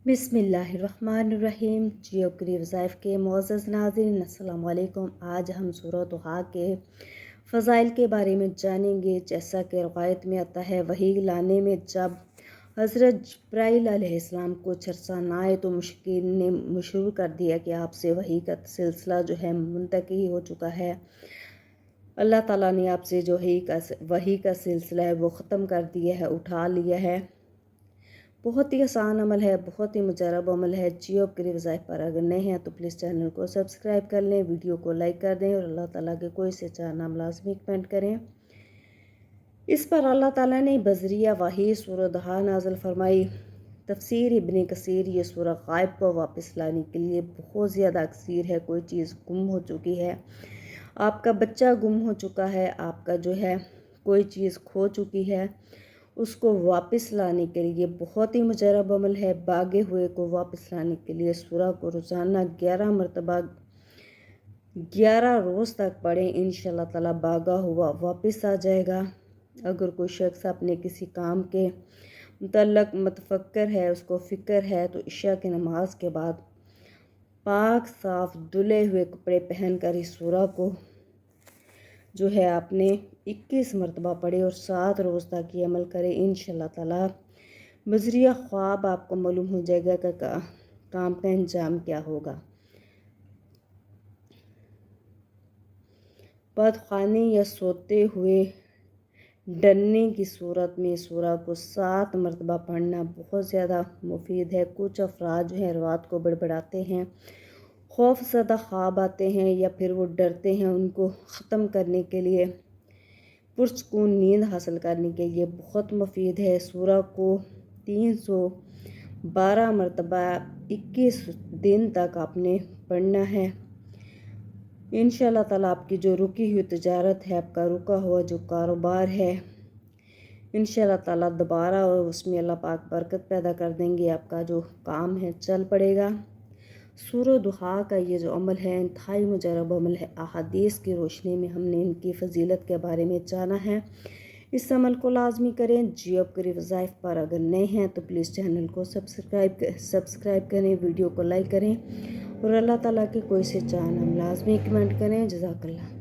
बिस्मिल्लाहिर्रहमानिर्रहीम। जियोग्री वज़ाइफ के मुअज़्ज़ज़ नाज़रीन, अस्सलामु अलैकुम। आज हम सूरह दुहा के फ़ज़ाइल के बारे में जानेंगे। जैसा कि रवायत में आता है, वही लाने में जब हज़रत जिब्राइल अलैहिस्सलाम को चरसा ना आए तो मुश्किन ने मशहूर कर दिया कि आपसे वही का सिलसिला जो है मुंतकी हो चुका है। अल्लाह ताला ने आपसे जो वही का सिलसिला है वो ख़त्म कर दिया है, उठा लिया है। बहुत ही आसान अमल है, बहुत ही मुजरब अमल है। जियोग्री वज़ाइफ पर अगर नए हैं तो प्लीज़ चैनल को सब्सक्राइब कर लें, वीडियो को लाइक कर दें और अल्लाह ताला के कोई से चार नाम लाजमी कमेंट करें। इस पर अल्लाह ताला ने बज़रिया वही सूरह दुहा नाज़िल फरमाई। तफसीर इब्न कसीर, ये सूरह गायब को वापस लाने के लिए बहुत ज़्यादा कसीर है। कोई चीज़ गुम हो चुकी है, आपका बच्चा गुम हो चुका है, आपका जो है कोई चीज़ खो चुकी है, उसको वापस लाने के लिए बहुत ही मुजरब अमल है। भागे हुए को वापस लाने के लिए सूरह को रोज़ाना 11 मरतबा 11 रोज़ तक पढ़ें। इंशाअल्लाह ताला भागा हुआ वापस आ जाएगा। अगर कोई शख्स अपने किसी काम के मुतल्लक मतफक्कर है, उसको फ़िक्र है, तो इशा की नमाज के बाद पाक साफ धुले हुए कपड़े पहन कर इस सूरह को जो है आपने 21 मरतबा पढ़े और 7 रोज़ तक ये अमल करें। इंशाअल्लाह ताला बज़रिया ख्वाब आपको मालूम हो जाएगा कि काम का अंजाम क्या होगा। बदखानी या सोते हुए डरने की सूरत में सूरह को 7 मरतबा पढ़ना बहुत ज़्यादा मुफीद है। कुछ अफराद जो हैं रात को बड़बड़ाते हैं, खौफ ज़दा ख्वाब आते हैं या फिर वो डरते हैं, उनको ख़त्म करने के लिए, पुरसकून नींद हासिल करने के लिए बहुत मुफीद है। सूरह को 312 मरतबा 21 दिन तक आपने पढ़ना है। इंशाअल्लाह ताला आपकी जो रुकी हुई तिजारत है, आपका रुका हुआ जो कारोबार है, इंशाअल्लाह ताला दोबारा और उसमें अल्लाह पाक बरकत पैदा कर देंगे। आपका जो काम है चल पड़ेगा। सूरह दुहा का ये जो अमल है इंतहाई मुजरब अमल है। अहादीस की रोशनी में हमने इनकी फ़जीलत के बारे में जाना है। इस अमल को लाजमी करें। जियोग्री वज़ाइफ पर अगर नए हैं तो प्लीज़ चैनल को सब्सक्राइब करें, वीडियो को लाइक करें और अल्लाह ताला के कोई से चार नाम लाजमी कमेंट करें। जज़ाकल्लाह।